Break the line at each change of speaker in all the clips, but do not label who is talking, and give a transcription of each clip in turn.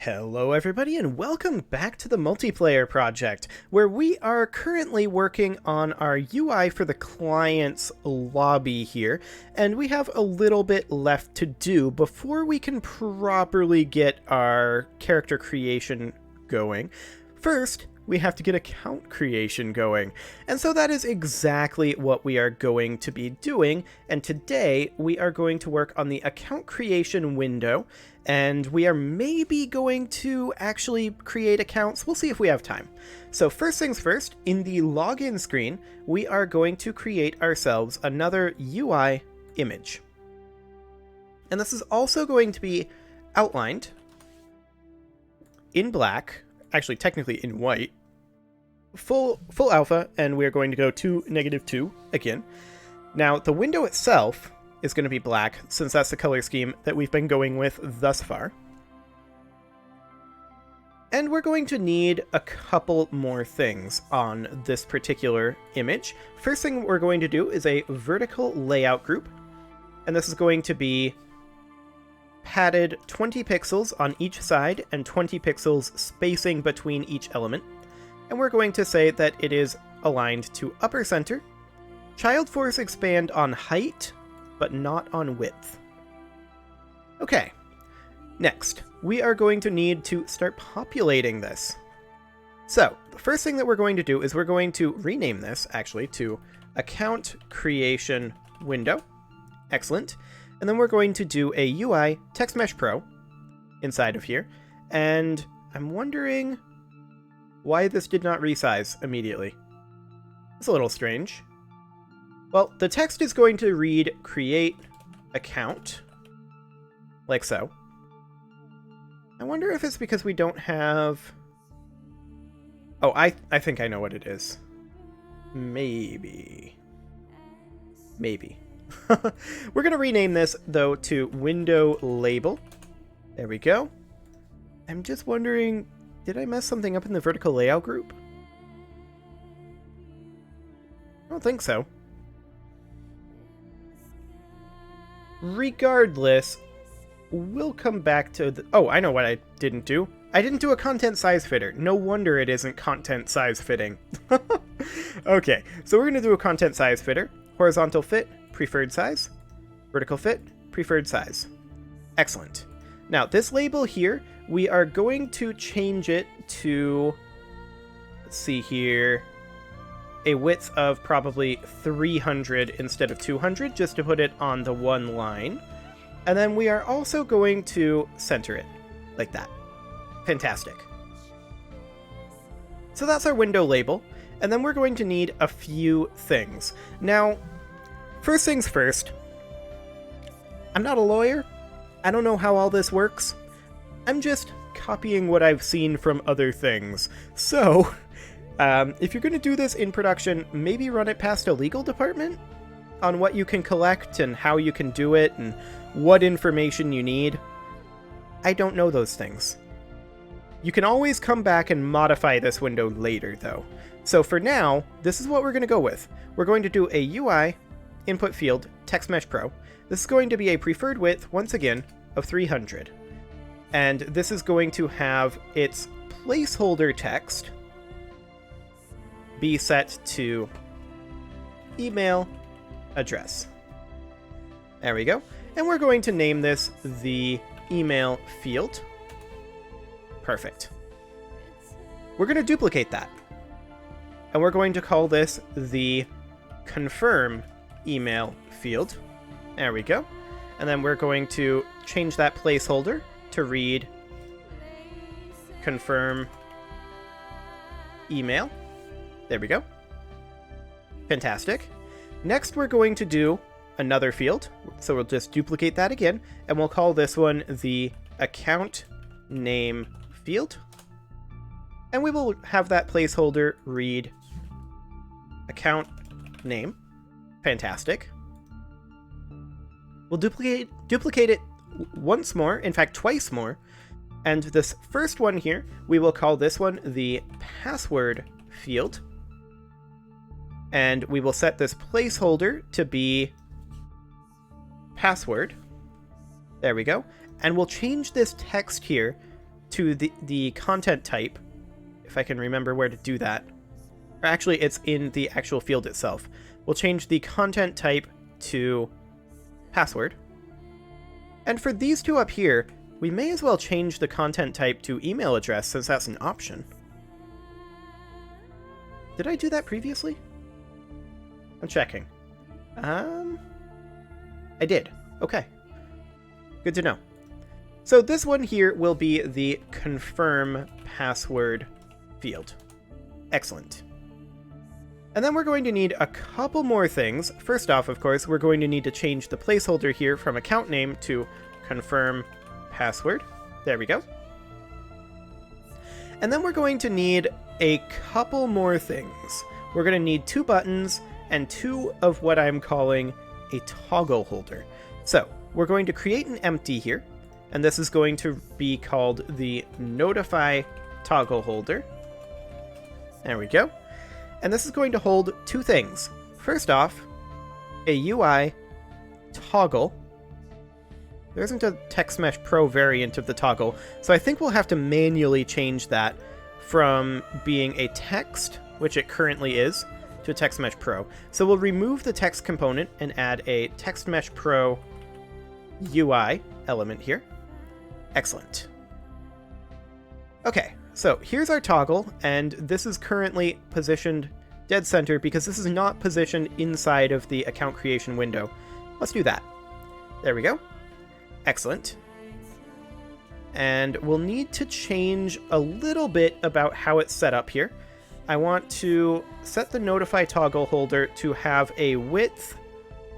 Hello everybody and welcome back to the multiplayer project, where we are currently working on our UI for the client's lobby here, and we have a little bit left to do before we can properly get our character creation going. First, we have to get account creation going, and so that is exactly what we are going to be doing, and today we are going to work on the account creation window, and we are maybe going to actually create accounts. We'll see if we have time. So first things first, in the login screen, we are going to create ourselves another UI image. And this is also going to be outlined in black, actually technically in white, full alpha, and we're going to go to -2 again. Now the window itself is going to be black, since that's the color scheme that we've been going with thus far. And we're going to need a couple more things on this particular image. First thing we're going to do is a vertical layout group, and this is going to be padded 20 pixels on each side and 20 pixels spacing between each element. And we're going to say that it is aligned to upper center, child force expand on height, but not on width. Okay, next, we are going to need to start populating this. So, the first thing that we're going to do is we're going to rename this, actually, to Account Creation Window. Excellent. And then we're going to do a UI Text Mesh Pro inside of here. And I'm wondering why this did not resize immediately. It's a little strange. Well, the text is going to read create account, like so. I wonder if it's because we don't have... Oh, I think I know what it is. Maybe. We're going to rename this, though, to window label. There we go. I'm just wondering, did I mess something up in the vertical layout group? I don't think so. Regardless, we'll come back to the... Oh, I know what I didn't do. I didn't do a content size fitter. No wonder it isn't content size fitting. Okay, so we're going to do a content size fitter. Horizontal fit, preferred size. Vertical fit, preferred size. Excellent. Now, this label here, we are going to change it to... Let's see here... a width of probably 300 instead of 200, just to put it on the one line. And then we are also going to center it, like that. Fantastic. So that's our window label, and then we're going to need a few things. Now, first things first, I'm not a lawyer. I don't know how all this works. I'm just copying what I've seen from other things. So... if you're going to do this in production, maybe run it past a legal department on what you can collect and how you can do it and what information you need. I don't know those things. You can always come back and modify this window later, though. So for now, this is what we're going to go with. We're going to do a UI input field Text Mesh Pro. This is going to be a preferred width, once again, of 300. And this is going to have its placeholder text be set to email address. There we go. And we're going to name this the email field. Perfect. We're going to duplicate that. And we're going to call this the confirm email field. There we go. And then we're going to change that placeholder to read confirm email. There we go. Fantastic. Next, we're going to do another field. So we'll just duplicate that again, and we'll call this one the account name field. And we will have that placeholder read account name. Fantastic. We'll duplicate it once more, in fact, twice more. And this first one here, we will call this one the password field. And we will set this placeholder to be password. There we go. And we'll change this text here to the content type, if I can remember where to do that. Or actually, it's in the actual field itself. We'll change the content type to password. And for these two up here, we may as well change the content type to email address since that's an option. Did I do that previously? I'm checking. I did. Okay. Good to know. So this one here will be the confirm password field. Excellent. And then we're going to need a couple more things. First off, of course, we're going to need to change the placeholder here from account name to confirm password. There we go. And then we're going to need a couple more things. We're going to need 2 buttons and 2 of what I'm calling a toggle holder. So we're going to create an empty here, and this is going to be called the notify toggle holder. There we go. And this is going to hold 2 things. First off, a UI toggle. There isn't a Text Mesh Pro variant of the toggle, so I think we'll have to manually change that from being a text, which it currently is, to a Text Mesh Pro. So we'll remove the text component and add a Text Mesh Pro UI element here. Excellent. Okay, so here's our toggle, and this is currently positioned dead center because this is not positioned inside of the account creation window. Let's do that. There we go. Excellent. And we'll need to change a little bit about how it's set up here. I want to set the notify toggle holder to have a width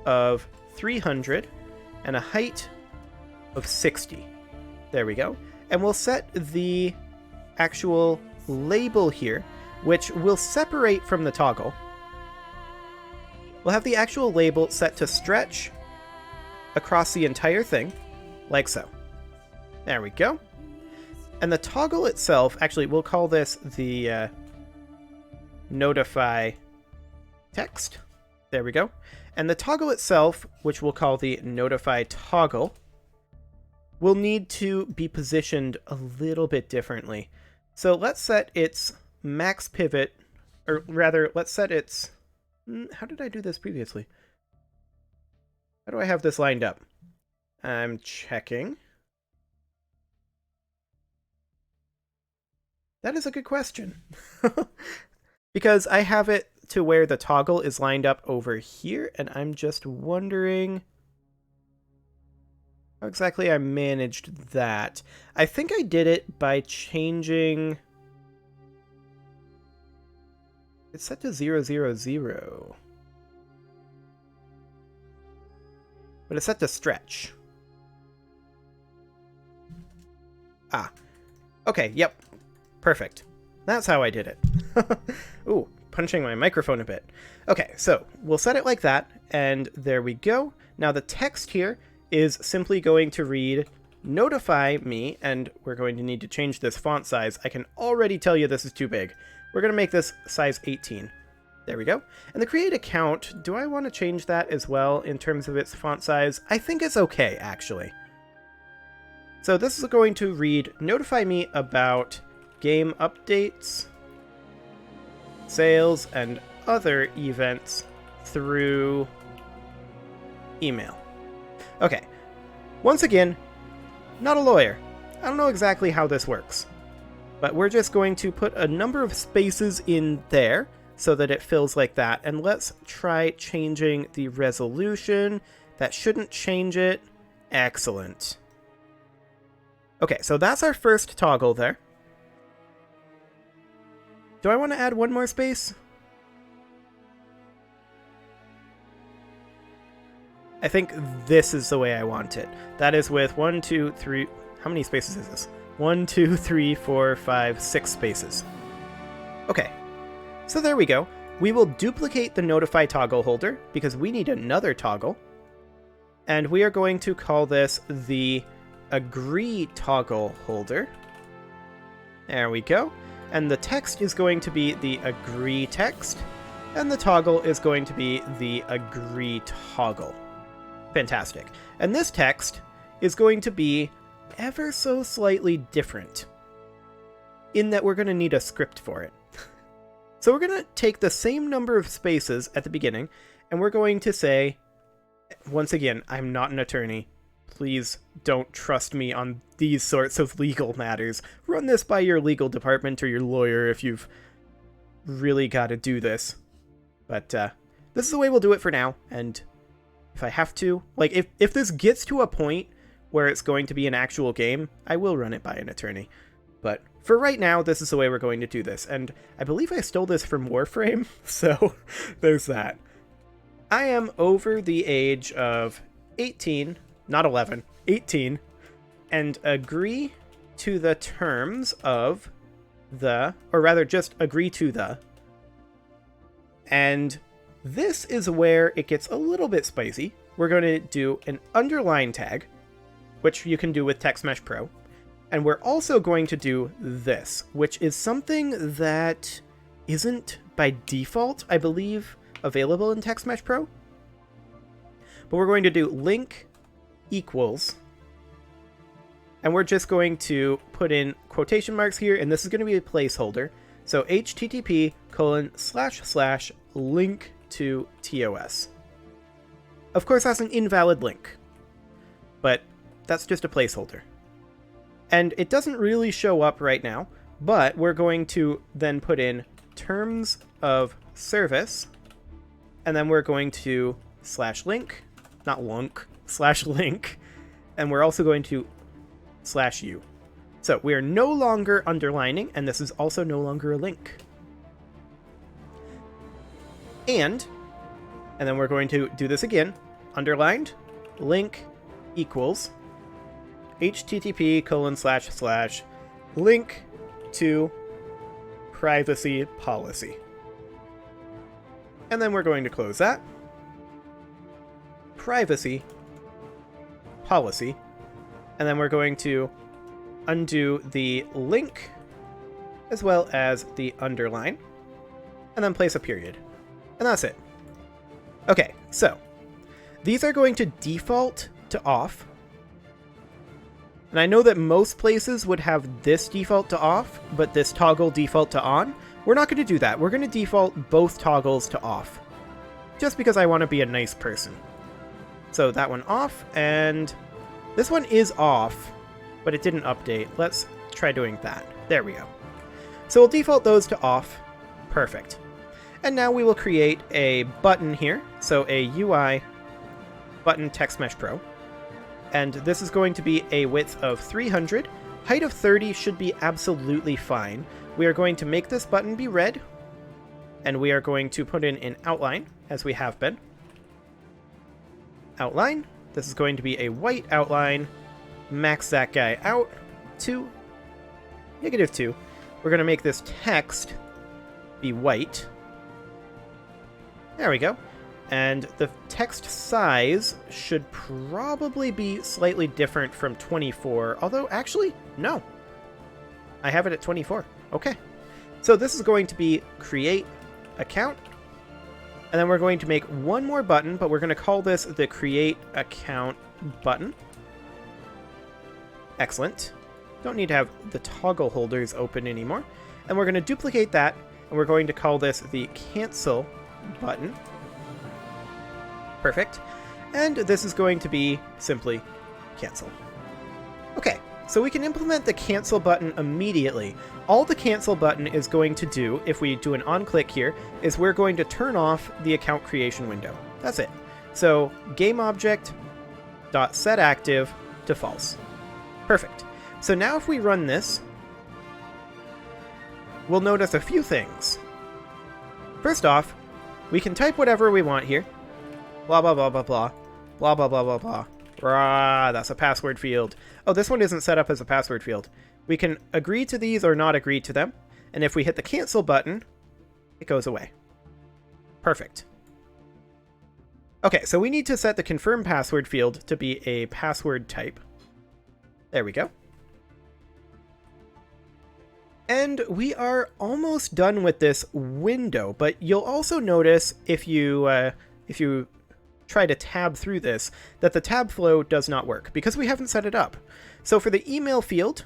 of 300 and a height of 60. There we go. And we'll set the actual label here, which will separate from the toggle. We'll have the actual label set to stretch across the entire thing, like so. There we go. And the toggle itself, actually, we'll call this the notify text. There we go. And the toggle itself, which we'll call the notify toggle, will need to be positioned a little bit differently. So let's set its max pivot, or rather, let's set its... How did I do this previously? How do I have this lined up? I'm checking. That is a good question. Because I have it to where the toggle is lined up over here, and I'm just wondering how exactly I managed that. I think I did it by changing... It's set to 000. But it's set to stretch. Ah. Okay, yep. Perfect. That's how I did it. Ooh, punching my microphone a bit. Okay, so we'll set it like that, and there we go. Now the text here is simply going to read, notify me, and we're going to need to change this font size. I can already tell you this is too big. We're going to make this size 18. There we go. And the create account, do I want to change that as well in terms of its font size? I think it's okay, actually. So this is going to read, notify me about game updates, sales, and other events through email. Okay. Once again, not a lawyer. I don't know exactly how this works. But we're just going to put a number of spaces in there so that it fills like that. And let's try changing the resolution. That shouldn't change it. Excellent. Okay, so that's our first toggle there. Do I want to add one more space? I think this is the way I want it. That is with 1, 2, 3... How many spaces is this? 1, 2, 3, 4, 5, 6 spaces. Okay, so there we go. We will duplicate the notify toggle holder because we need another toggle. And we are going to call this the agree toggle holder. There we go. And the text is going to be the agree text. And the toggle is going to be the agree toggle. Fantastic. And this text is going to be ever so slightly different. in that we're going to need a script for it. So we're going to take the same number of spaces at the beginning, and we're going to say, once again, I'm not an attorney. Please don't trust me on these sorts of legal matters. Run this by your legal department or your lawyer if you've really got to do this. But this is the way we'll do it for now, and if I have to, like, if this gets to a point where it's going to be an actual game, I will run it by an attorney. But for right now, this is the way we're going to do this, and I believe I stole this from Warframe, so there's that. I am over the age of 18, not 11, 18, and agree to the terms of the, or rather just agree to the, and this is where it gets a little bit spicy. We're going to do an underline tag, which you can do with TextMesh Pro, and we're also going to do this, which is something that isn't by default, I believe, available in TextMesh Pro. But we're going to do link equals, and we're just going to put in quotation marks here, and this is going to be a placeholder. So http://link to TOS. Of course, that's an invalid link, but that's just a placeholder. And it doesn't really show up right now, but we're going to then put in terms of service, and then we're going to /link, not lunk, /link, and we're also going to /u. So we are no longer underlining, and this is also no longer a link. And then we're going to do this again, underlined, link equals http://link to privacy policy. And then we're going to close that. Privacy policy. And then we're going to undo the link as well as the underline. And then place a period. And that's it. Okay, so these are going to default to off. And I know that most places would have this default to off, but this toggle default to on. We're not going to do that. We're going to default both toggles to off, just because I want to be a nice person. So that one off, and this one is off, but it didn't update. Let's try doing that. There we go. So we'll default those to off. Perfect. And now we will create a button here. So a UI button TextMesh Pro. And this is going to be a width of 300. Height of 30 should be absolutely fine. We are going to make this button be red. And we are going to put in an outline, as we have been. Outline. This is going to be a white outline. Max that guy out to -2. We're going to make this text be white. There we go. And the text size should probably be slightly different from 24, although actually, no. I have it at 24. Okay. So this is going to be create account, and then we're going to make one more button, but we're going to call this the create account button. Excellent. Don't need to have the toggle holders open anymore. And we're going to duplicate that, and we're going to call this the cancel button. Perfect. And this is going to be simply cancel. Okay, so we can implement the cancel button immediately. All the cancel button is going to do, if we do an on-click here, is we're going to turn off the account creation window. That's it. So GameObject.setActive to false. Perfect. So now if we run this, we'll notice a few things. First off, we can type whatever we want here. Blah, blah, blah, blah, blah. Blah, blah, blah, blah, blah. Rah, that's a password field. Oh, this one isn't set up as a password field. We can agree to these or not agree to them. And if we hit the cancel button, it goes away. Perfect. Okay, so we need to set the confirm password field to be a password type. There we go. And we are almost done with this window, but you'll also notice if you try to tab through this, that the tab flow does not work because we haven't set it up. So for the email field,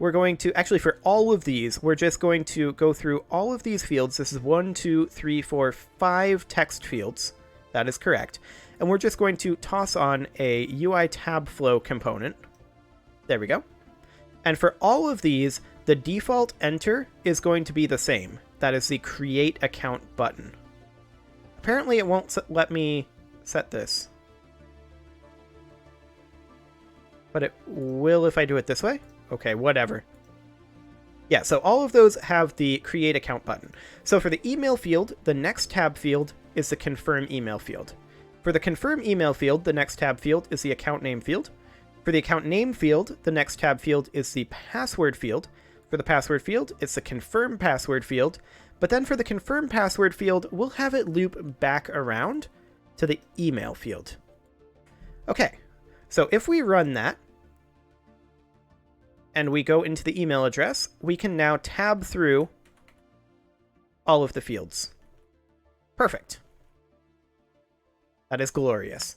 we're going to, actually for all of these, we're just going to go through all of these fields. This is 1, 2, 3, 4, 5 text fields. That is correct. And we're just going to toss on a UI tab flow component. There we go. And for all of these, the default enter is going to be the same. That is the create account button. Apparently it won't let me set this. But it will if I do it this way. Okay, whatever. Yeah, so all of those have the create account button. So for the email field, the next tab field is the confirm email field. For the confirm email field, the next tab field is the account name field. For the account name field, the next tab field is the password field. For the password field, it's the confirm password field. But then for the confirm password field, we'll have it loop back around to the email field. Okay, so if we run that, and we go into the email address, we can now tab through all of the fields. Perfect. That is glorious.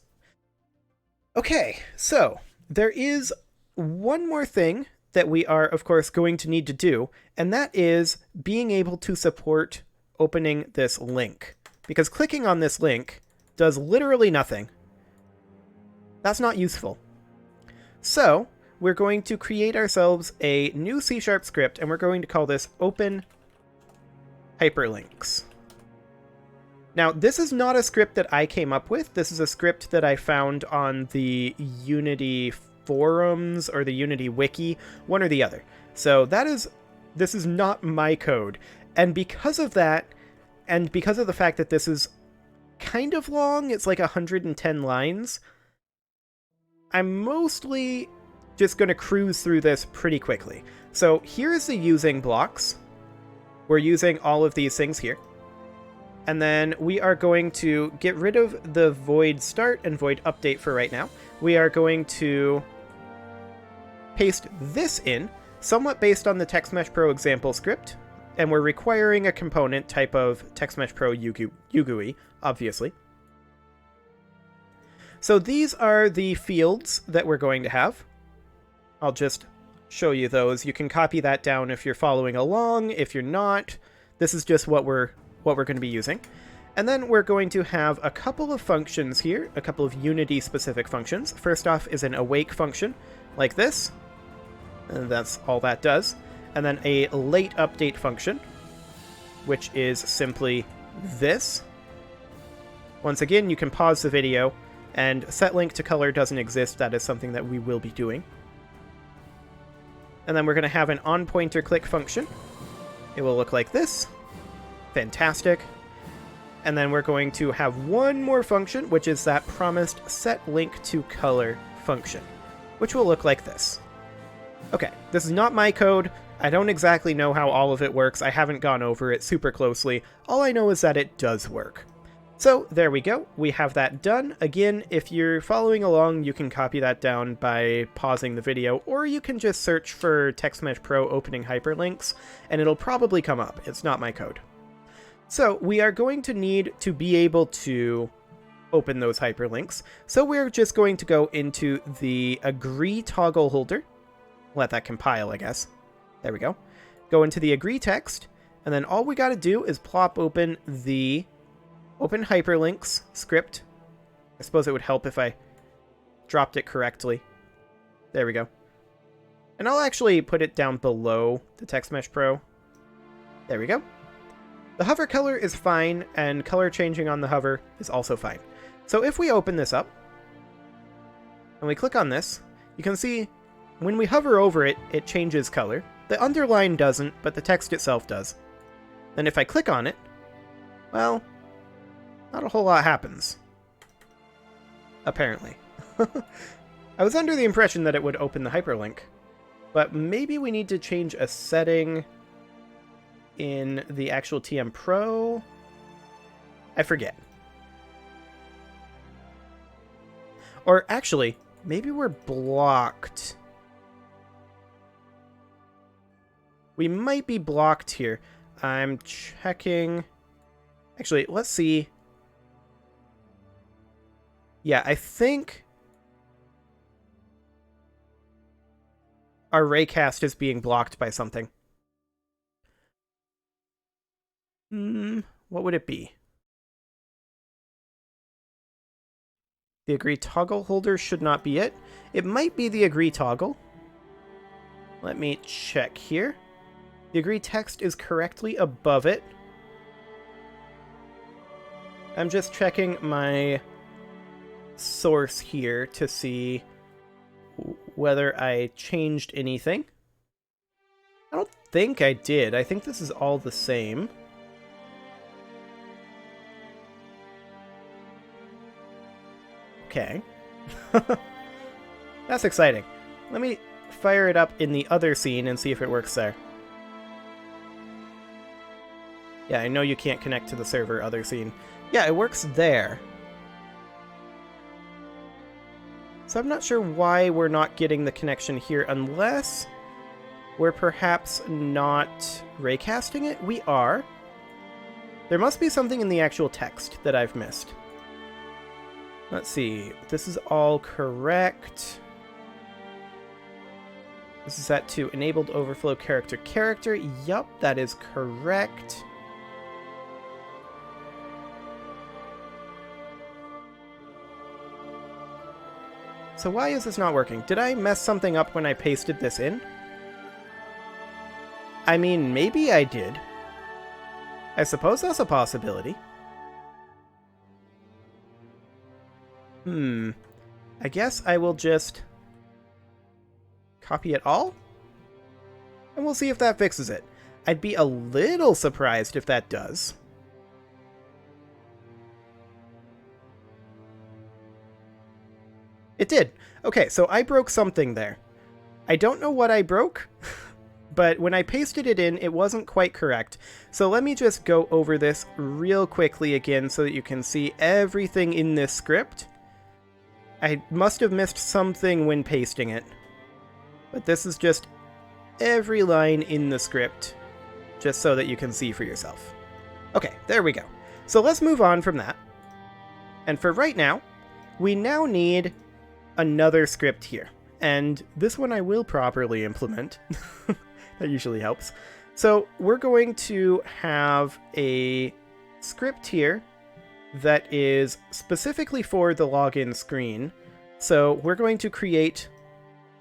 Okay, so there is one more thing that we are, of course, going to need to do, and that is being able to support opening this link. Because clicking on this link does literally nothing. That's not useful. So we're going to create ourselves a new C# script, and we're going to call this open hyperlinks. Now, this is not a script that I came up with. This is a script that I found on the Unity forums or the Unity wiki, one or the other. So this is not my code. And because of that, and because of the fact that this is kind of long, it's like 110 lines, I'm mostly just going to cruise through this pretty quickly. So here's the using blocks. We're using all of these things here. And then we are going to get rid of the void start and void update for right now. We are going to paste this in, somewhat based on the TextMesh Pro example script. And we're requiring a component type of TextMesh Pro UGUI, obviously. So these are the fields that we're going to have. I'll just show you those. You can copy that down if you're following along. If you're not, this is just what we're going to be using. And then we're going to have a couple of functions here, a couple of Unity-specific functions. First off is an awake function, like this. And that's all that does. And then a late update function, which is simply this. Once again, you can pause the video, and set link to color doesn't exist. That is something that we will be doing. And then we're going to have an on-pointer click function. It will look like this. Fantastic. And then we're going to have one more function, which is that promised set link to color function, which will look like this. Okay, this is not my code. I don't exactly know how all of it works. I haven't gone over it super closely. All I know is that it does work. So there we go. We have that done. Again, if you're following along, you can copy that down by pausing the video, or you can just search for TextMesh Pro opening hyperlinks, and it'll probably come up. It's not my code. So we are going to need to be able to open those hyperlinks. So we're just going to go into the agree toggle holder. Let that compile, I guess. There we go. Go into the agree text, and then all we got to do is plop open the open hyperlinks script. I suppose it would help if I dropped it correctly. There we go. And I'll actually put it down below the TextMesh Pro. There we go. The hover color is fine, and color changing on the hover is also fine. So if we open this up, and we click on this, you can see when we hover over it, it changes color. The underline doesn't, but the text itself does. Then if I click on it, well, not a whole lot happens. Apparently. I was under the impression that it would open the hyperlink, but maybe we need to change a setting in the actual TM Pro. I forget. Or actually, maybe we're blocked. We might be blocked here. I'm checking. Actually, let's see. Yeah, I think... our raycast is being blocked by something. What would it be? The agree toggle holder should not be it. It might be the agree toggle. Let me check here. The agree text is correctly above it. I'm just checking my source here to see whether I changed anything. I don't think I did. I think this is all the same. Okay. That's exciting. Let me fire it up in the other scene and see if it works there. Yeah, I know you can't connect to the server other scene. Yeah, it works there. So I'm not sure why we're not getting the connection here, unless we're perhaps not raycasting it? We are. There must be something in the actual text that I've missed. Let's see. This is all correct. This is set to enabled overflow character. Yup, that is correct. So why is this not working? Did I mess something up when I pasted this in? I mean, maybe I did. I suppose that's a possibility. I guess I will just copy it all? And we'll see if that fixes it. I'd be a little surprised if that does. It did. Okay, so I broke something there. I don't know what I broke, but when I pasted it in, it wasn't quite correct. So let me just go over this real quickly again so that you can see everything in this script. I must have missed something when pasting it, but this is just every line in the script, just so that you can see for yourself. Okay, there we go. So let's move on from that. And for right now, we now need another script here. And this one I will properly implement. That usually helps. So we're going to have a script here that is specifically for the login screen. So we're going to create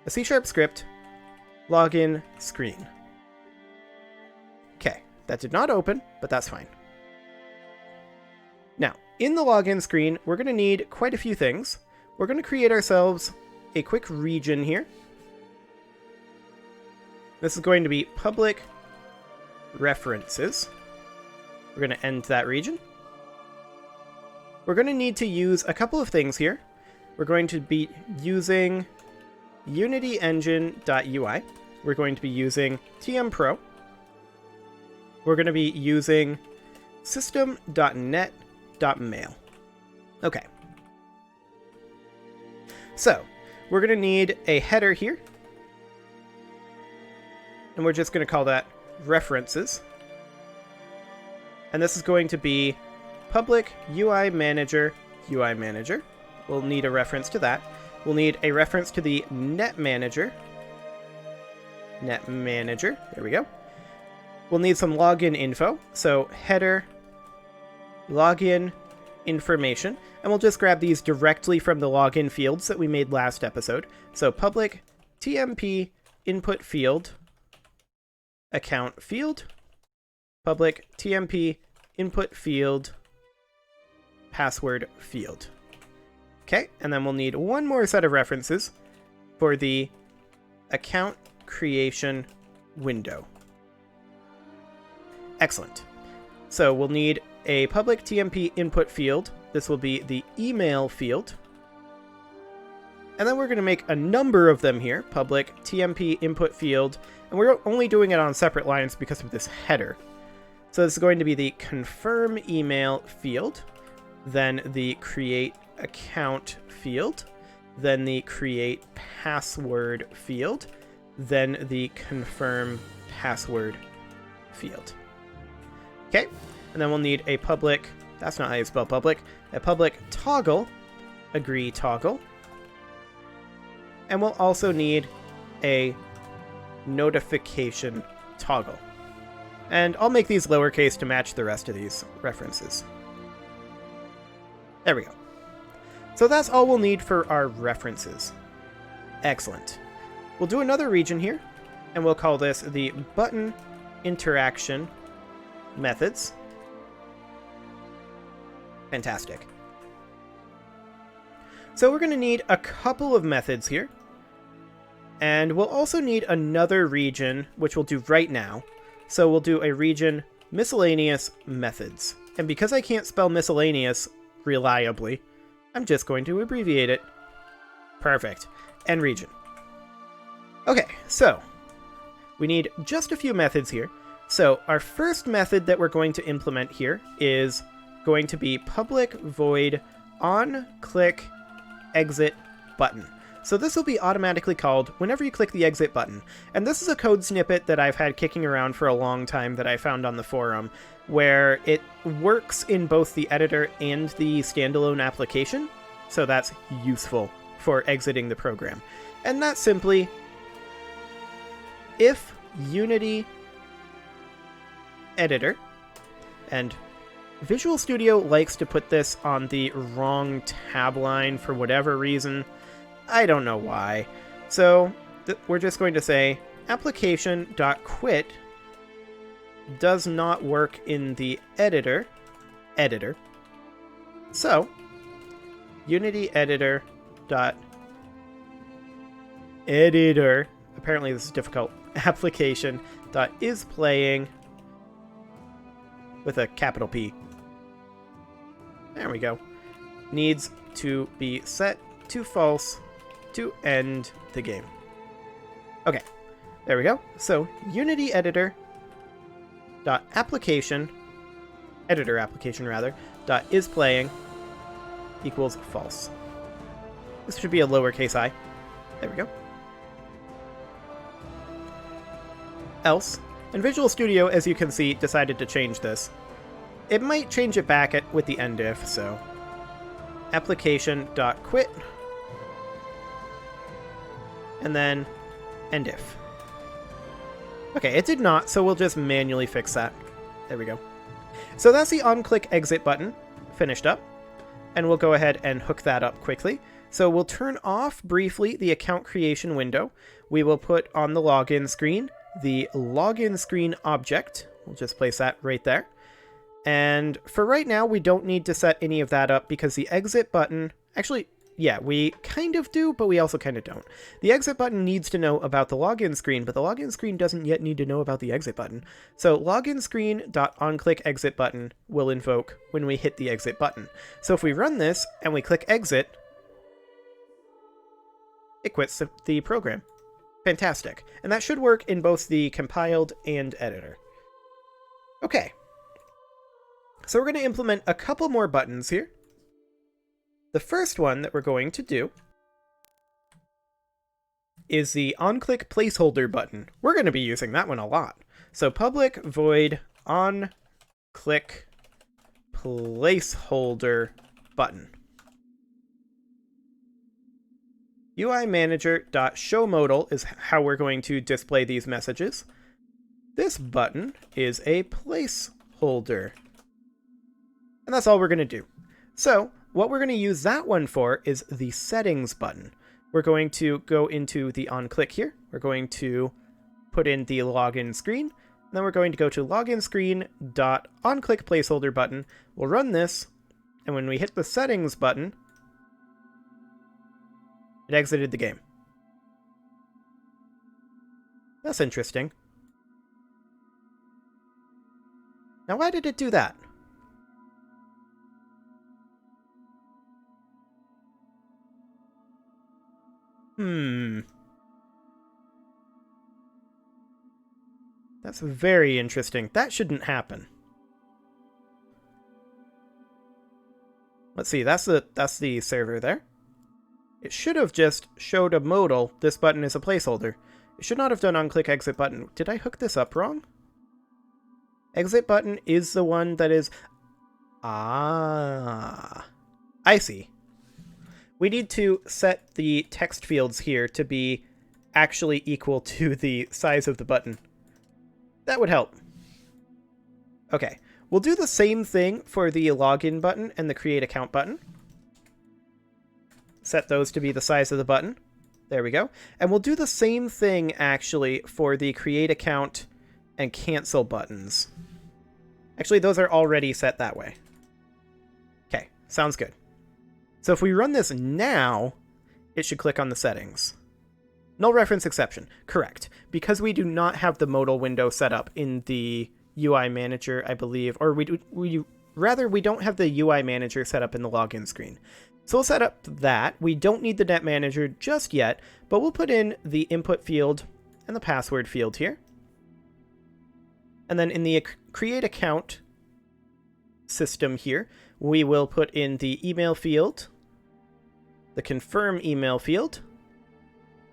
a C# script, login screen. Okay, that did not open, but that's fine. Now, in the login screen, we're going to need quite a few things. We're going to create ourselves a quick region here. This is going to be public references. We're going to end that region. We're going to need to use a couple of things here. We're going to be using unityengine.ui. We're going to be using tmpro. We're going to be using system.net.mail. Okay. So, we're going to need a header here. And we're just going to call that references. And this is going to be public UI manager, UI manager. We'll need a reference to that. We'll need a reference to the net manager. Net manager, there we go. We'll need some login info. So header, login information. And we'll just grab these directly from the login fields that we made last episode. So public TMP input field, account field, public TMP input field, password field. Okay, and then we'll need one more set of references for the account creation window. Excellent. So we'll need a public TMP input field. This will be the email field. And then we're going to make a number of them here. Public TMP input field. And we're only doing it on separate lines because of this header. So this is going to be the confirm email field. Then the create account field. Then the create password field. Then the confirm password field. Okay. And then we'll need a public, that's not how you spell public, a public toggle, agree toggle. And we'll also need a notification toggle. And I'll make these lowercase to match the rest of these references. There we go. So that's all we'll need for our references. Excellent. We'll do another region here, and we'll call this the button interaction methods. Fantastic. So we're going to need a couple of methods here. And we'll also need another region, which we'll do right now. So we'll do a region miscellaneous methods. And because I can't spell miscellaneous reliably, I'm just going to abbreviate it. Perfect. End region. Okay, so we need just a few methods here. So our first method that we're going to implement here is going to be public void on click exit button. So this will be automatically called whenever you click the exit button. And this is a code snippet that I've had kicking around for a long time that I found on the forum, where it works in both the editor and the standalone application. So that's useful for exiting the program. And that's simply if Unity editor, and Visual Studio likes to put this on the wrong tab line for whatever reason. I don't know why. So we're just going to say application.quit does not work in the editor. So Unity editor. Apparently this is difficult. Application.isPlaying with a capital P. There we go. Needs to be set to false to end the game. Okay, there we go. So Unity editor dot application editor application rather dot is playing equals false. This should be a lowercase I. There we go. Else, and Visual Studio, as you can see, decided to change this. It might change it back with the end if, so application.quit and then end if. Okay, it did not, so we'll just manually fix that. There we go. So that's the on-click exit button finished up, and we'll go ahead and hook that up quickly. So we'll turn off briefly the account creation window. We will put on the login screen the login screen object. We'll just place that right there. And for right now, we don't need to set any of that up because the exit button, actually, yeah, we kind of do, but we also kind of don't. The exit button needs to know about the login screen, but the login screen doesn't yet need to know about the exit button. So login screen.onClick exit button will invoke when we hit the exit button. So if we run this and we click exit, it quits the program. Fantastic. And that should work in both the compiled and editor. Okay. So we're going to implement a couple more buttons here. The first one that we're going to do is the onClick placeholder button. We're going to be using that one a lot. So public void onClick placeholder button. UI manager.showModal is how we're going to display these messages. This button is a placeholder. And that's all we're going to do. So what we're going to use that one for is the settings button. We're going to go into the onClick here. We're going to put in the login screen. And then we're going to go to login screen.onClick placeholder button. We'll run this. And when we hit the settings button, it exited the game. That's interesting. Now, why did it do that? That's very interesting. That shouldn't happen. Let's see, that's the server there. It should have just showed a modal. This button is a placeholder. It should not have done onClick exit button. Did I hook this up wrong? Exit button is the one that is... Ah. I see. We need to set the text fields here to be actually equal to the size of the button. That would help. Okay, we'll do the same thing for the login button and the create account button. Set those to be the size of the button. There we go. And we'll do the same thing, actually, for the create account and cancel buttons. Actually, those are already set that way. Okay, sounds good. So if we run this now, it should click on the settings. Null reference exception. Correct. Because we do not have the modal window set up in the UI manager, I believe, or we don't have the UI manager set up in the login screen. So we'll set up that. We don't need the net manager just yet, but we'll put in the input field and the password field here. And then in the create account system here, we will put in the email field, the confirm email field,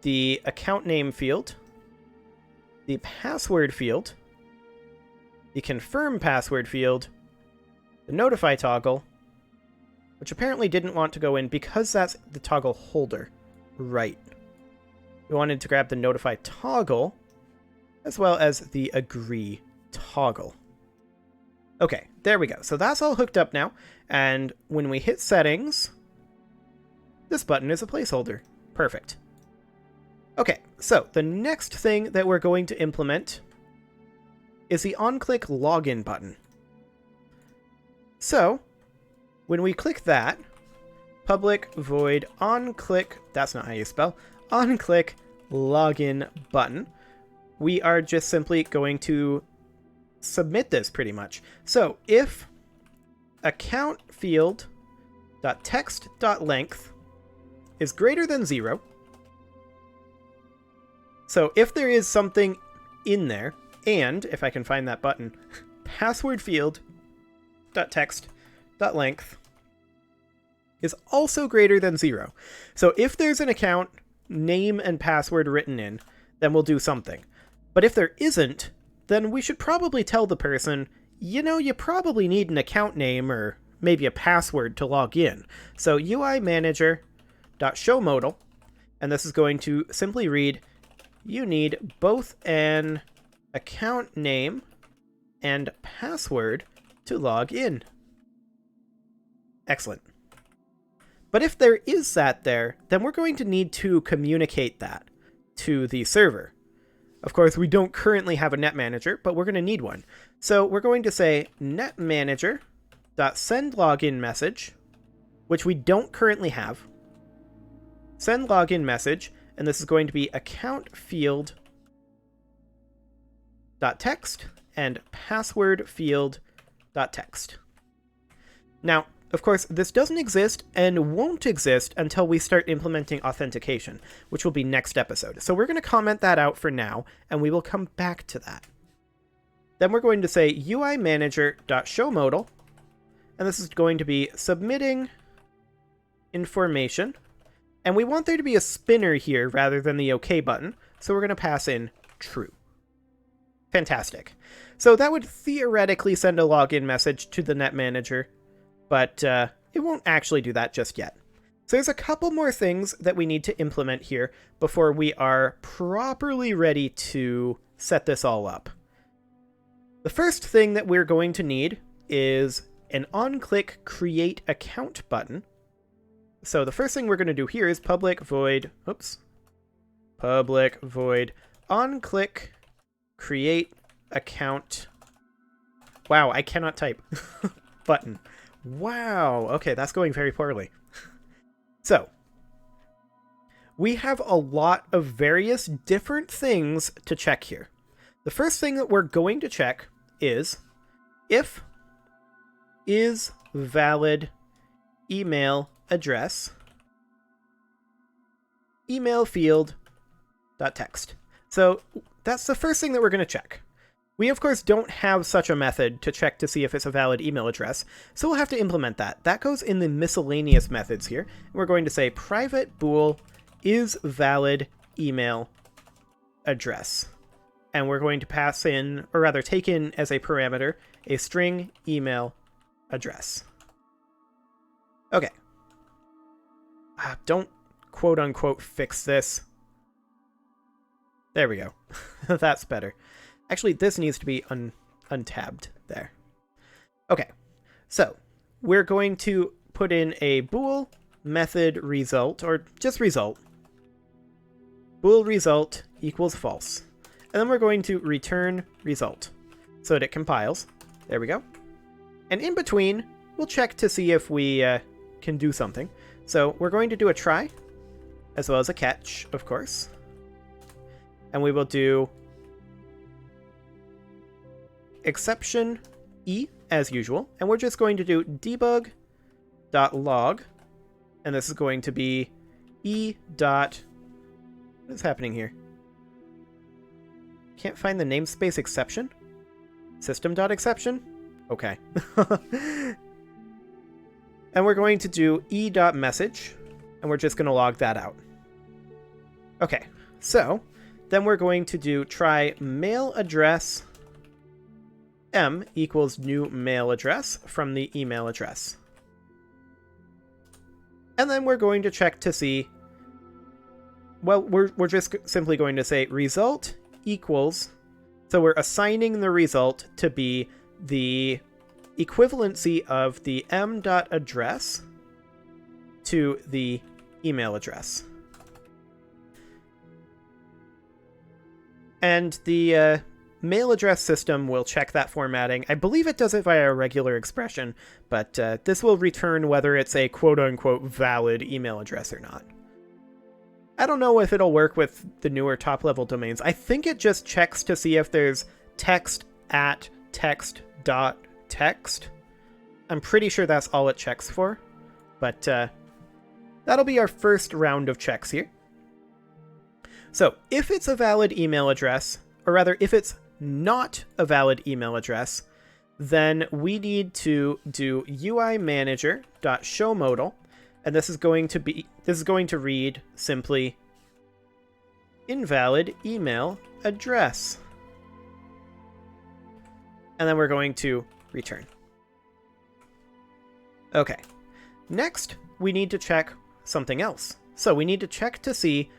the account name field, the password field, the confirm password field, the notify toggle, which apparently didn't want to go in because that's the toggle holder. Right. We wanted to grab the notify toggle as well as the agree toggle. Okay, there we go. So that's all hooked up now. And when we hit settings, this button is a placeholder. Perfect. Okay, so the next thing that we're going to implement is the on-click login button. So when we click that, public void on-click, that's not how you spell, on-click login button, we are just simply going to submit this pretty much. So if account field dot text dot length is greater than 0, so if there is something in there, and if I can find that button, password field dot text dot length is also greater than 0. So if there's an account name and password written in, then we'll do something. But if there isn't, then we should probably tell the person, you know, you probably need an account name or maybe a password to log in. So UI manager dot show modal, and this is going to simply read, you need both an account name and password to log in. Excellent. But if there is that there, then we're going to need to communicate that to the server. Of course, we don't currently have a net manager, but we're going to need one. So we're going to say net manager dot send login message, which we don't currently have. Send login message, and this is going to be account field dot text and password field dot text. Now, of course, this doesn't exist and won't exist until we start implementing authentication, which will be next episode. So we're going to comment that out for now, and we will come back to that. Then we're going to say UI manager.showModal, and this is going to be submitting information. And we want there to be a spinner here rather than the OK button, so we're going to pass in true. Fantastic. So that would theoretically send a login message to the net manager, but it won't actually do that just yet. So there's a couple more things that we need to implement here before we are properly ready to set this all up. The first thing that we're going to need is an on-click create account button. So the first thing we're going to do here is public void on-click create account. Wow, I cannot type. Button. Wow, okay, that's going very poorly. So, we have a lot of various different things to check here. The first thing that we're going to check is if is valid email address email field dot text. So that's the first thing that we're going to check. We, of course, don't have such a method to check to see if it's a valid email address, so we'll have to implement that. That goes in the miscellaneous methods here. We're going to say private bool is valid email address. And we're going to pass in, or rather take in as a parameter, a string email address. Okay. Don't quote-unquote fix this. There we go. That's better. Actually, this needs to be untabbed there. Okay, so we're going to put in a bool method result, or just result. Bool result equals false. And then we're going to return result so that it compiles. There we go. And in between, we'll check to see if we can do something. So we're going to do a try, as well as a catch, of course. And we will do exception E, as usual. And we're just going to do debug.log. And this is going to be E. What is happening here? Can't find the namespace exception? System.exception? Okay. And we're going to do e.message, and we're just going to log that out. Okay, so then we're going to do try mail address m equals new mail address from the email address. And then we're going to check to see, well, we're just simply going to say result equals, so we're assigning the result to be the equivalency of the m.address to the email address. And the mail address system will check that formatting. I believe it does it via a regular expression, but this will return whether it's a quote-unquote valid email address or not. I don't know if it'll work with the newer top-level domains. I think it just checks to see if there's text at text.text. I'm pretty sure that's all it checks for, but that'll be our first round of checks here. So if it's a valid email address, or rather if it's not a valid email address, then we need to do uimanager.showModal, and this is going to read simply invalid email address. And then we're going to return. Okay. Next, we need to check something else. So we need to check to see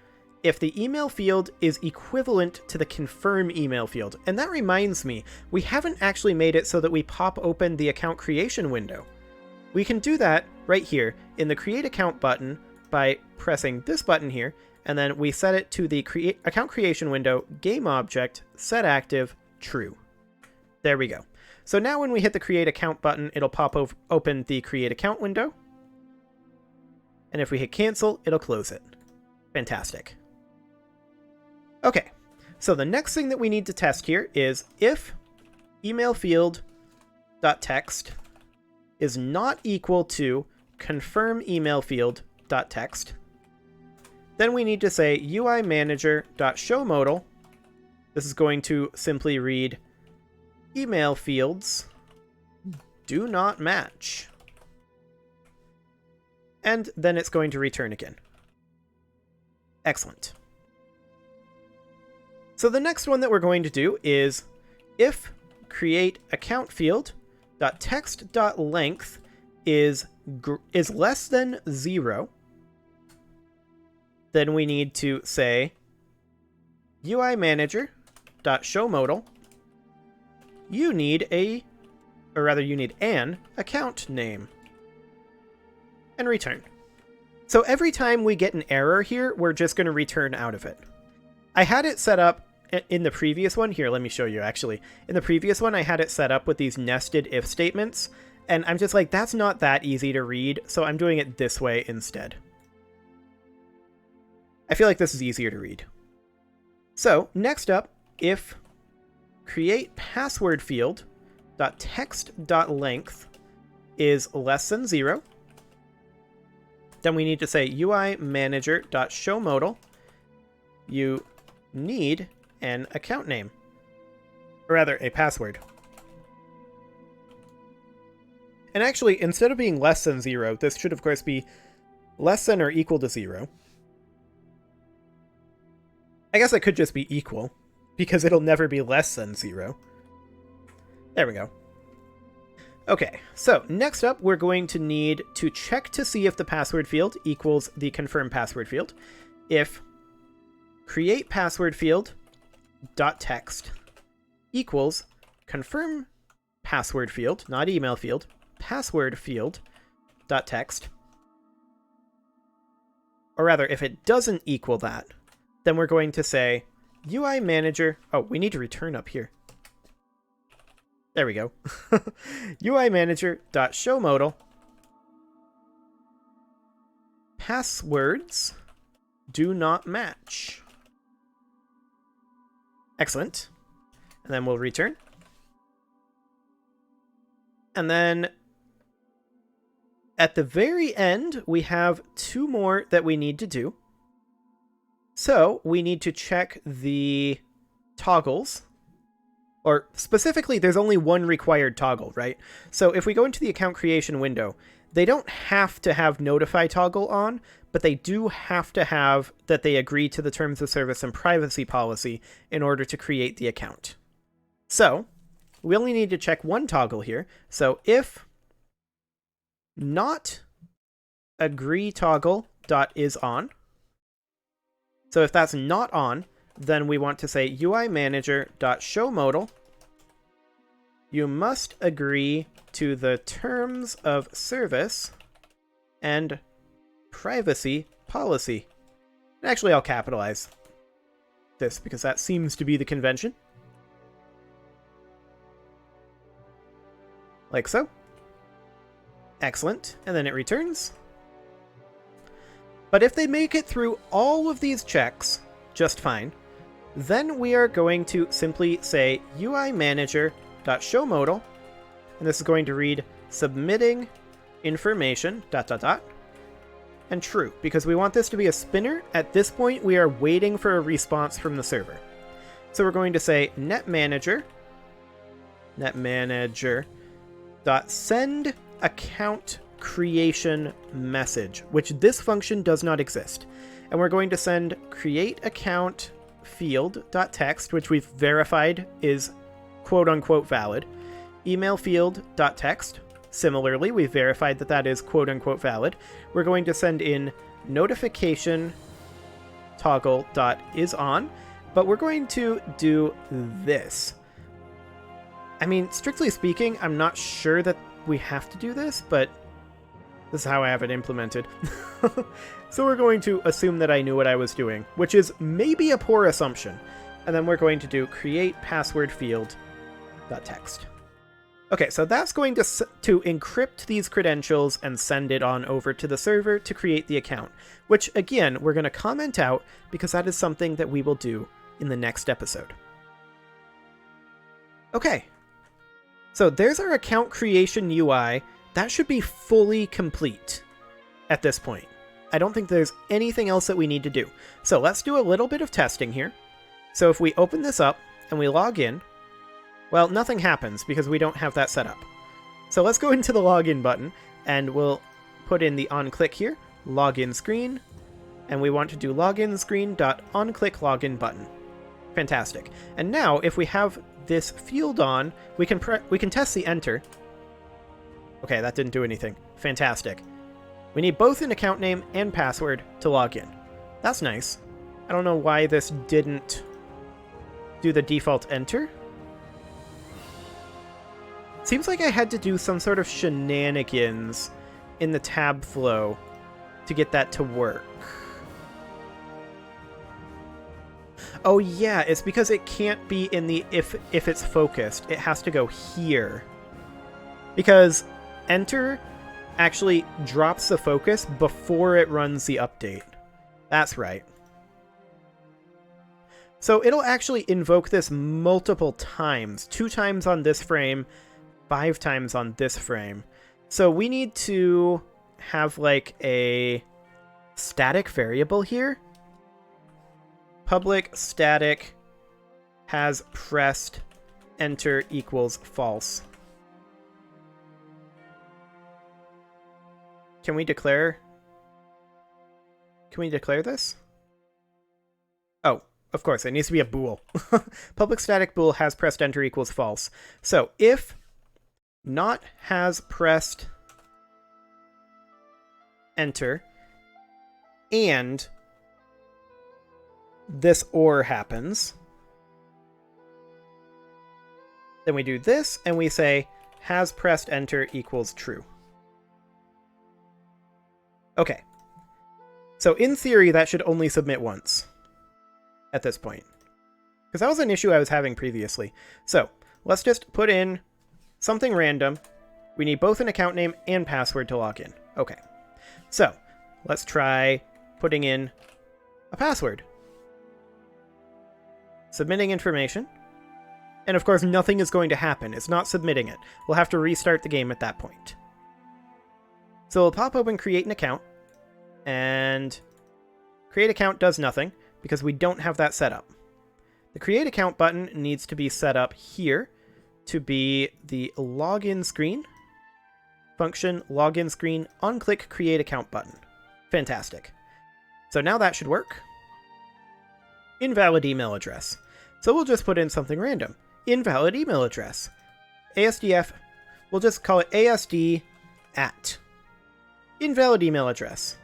if the email field is equivalent to the confirm email field. And that reminds me, we haven't actually made it so that we pop open the account creation window. We can do that right here in the create account button by pressing this button here, and then we set it to the account creation window, game object, set active, true. There we go. So now when we hit the create account button, it'll pop open the create account window. And if we hit cancel, it'll close it. Fantastic. Okay, so the next thing that we need to test here is if email field.text is not equal to confirm email field.text, then we need to say uimanager.showModal. This is going to simply read email fields do not match. And then it's going to return again. Excellent. So the next one that we're going to do is if create account field.text.length is less than 0, then we need to say uimanager.showModal. You need an account name, and return. So every time we get an error here, we're just going to return out of it. I had it set up in the previous one. Here, let me show you actually. In the previous one, I had it set up with these nested if statements, and I'm just like, that's not that easy to read, so I'm doing it this way instead. I feel like this is easier to read. So next up, if create password field.text.length is less than 0, then we need to say uimanager.showModal. You need an account name, or rather a password. And actually, instead of being less than 0, this should of course be less than or equal to 0. I guess it could just be equal, because it'll never be less than 0. There we go. Okay, so next up, we're going to need to check to see if the password field equals the confirm password field. If create password field dot text equals confirm password field, not email field, password field dot text. Or rather, if it doesn't equal that, then we're going to say UI manager. Oh, we need to return up here. There we go. UI manager dot show modal passwords do not match. Excellent. And then we'll return. And then at the very end, we have 2 more that we need to do. So we need to check the toggles. Or specifically, there's only one required toggle, right? So if we go into the account creation window, they don't have to have notify toggle on, but they do have to have that they agree to the terms of service and privacy policy in order to create the account. So we only need to check one toggle here. So if not agree toggle dot is on. So if that's not on, then we want to say UI manager dot show modal. You must agree to the terms of service and privacy policy. And actually, I'll capitalize this because that seems to be the convention. Like so. Excellent. And then it returns. But if they make it through all of these checks just fine, then we are going to simply say UI manager dot show modal, and this is going to read submitting information dot dot dot and true, because we want this to be a spinner. At this point, we are waiting for a response from the server. So we're going to say netmanager dot send account creation message, which this function does not exist. And we're going to send create account field dot text, which we've verified is quote unquote valid. Email field dot text. Similarly, we've verified that that is quote unquote valid. We're going to send in notification toggle dot is on, but we're going to do this. I mean, strictly speaking, I'm not sure that we have to do this, but this is how I have it implemented. So we're going to assume that I knew what I was doing, which is maybe a poor assumption. And then we're going to do create password field dot text. Okay, so that's going to encrypt these credentials and send it on over to the server to create the account, which again, we're going to comment out because that is something that we will do in the next episode. Okay, so there's our account creation UI. That should be fully complete at this point. I don't think there's anything else that we need to do. So let's do a little bit of testing here. So if we open this up and we log in, well, nothing happens because we don't have that set up. So let's go into the login button and we'll put in the onClick here, login screen, and we want to do login screen.onClick login button. Fantastic. And now if we have this field on, we can test the enter. Okay, that didn't do anything. Fantastic. We need both an account name and password to log in. That's nice. I don't know why this didn't do the default enter. Seems like I had to do some sort of shenanigans in the tab flow to get that to work. Oh yeah, it's because it can't be in the if it's focused. It has to go here. Because enter actually drops the focus before it runs the update. That's right. So it'll actually invoke this multiple times. 2 times on this frame, 5 times on this frame. So we need to have like a static variable here. Public static has pressed enter equals false. Can we declare this? Oh, of course, it needs to be a bool. Public static bool has pressed enter equals false. So if not has pressed enter and this OR happens, Then we do this, and we say has pressed enter equals true. Okay. So in theory, that should only submit once at this point, because that was an issue I was having previously. So let's just put in something random. We need both an account name and password to log in. Okay. So let's try putting in a password. Submitting information. And of course, nothing is going to happen. It's not submitting it. We'll have to restart the game at that point. So we'll pop open create an account. And create account does nothing because we don't have that set up. The create account button needs to be set up here to be the login screen. Function login screen on click create account button. Fantastic. So now that should work. Invalid email address. So we'll just put in something random. Invalid email address. ASDF, we'll just call it ASD at. Invalid email address.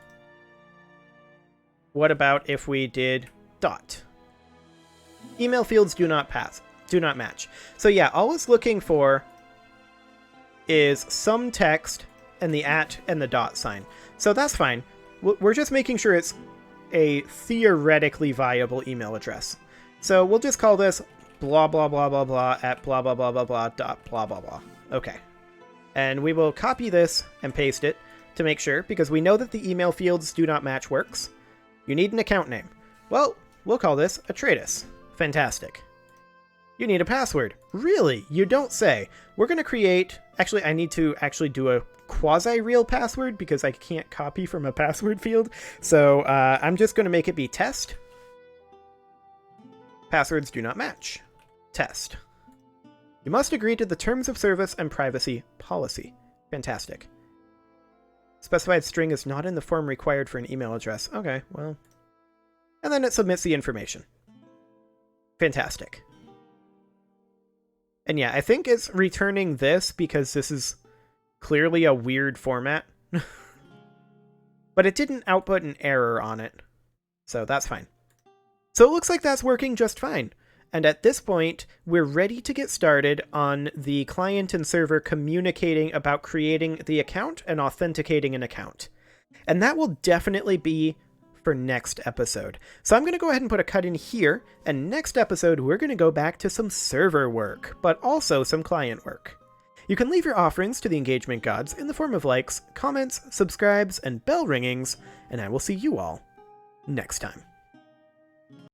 What about if we did dot? Email fields do not match. So yeah, all it's looking for is some text and the at and the dot sign. So that's fine. We're just making sure it's a theoretically viable email address. So we'll just call this blah blah blah blah blah at blah blah blah blah blah dot blah blah blah. Okay. And we will copy this and paste it to make sure, because we know that the email fields do not match works. You need an account name. Well, we'll call this Atreides. Fantastic. You need a password. Really? You don't say. We're going to create... Actually, I need to actually do a quasi-real password because I can't copy from a password field. So I'm just going to make it be test. Passwords do not match. Test. You must agree to the terms of service and privacy policy. Fantastic. Specified string is not in the form required for an email address. Okay, well. And then it submits the information. Fantastic. And yeah, I think it's returning this because this is clearly a weird format. But it didn't output an error on it. So that's fine. So it looks like that's working just fine. And at this point, we're ready to get started on the client and server communicating about creating the account and authenticating an account. And that will definitely be for next episode. So I'm going to go ahead and put a cut in here, and next episode we're going to go back to some server work, but also some client work. You can leave your offerings to the engagement gods in the form of likes, comments, subscribes, and bell ringings, and I will see you all next time.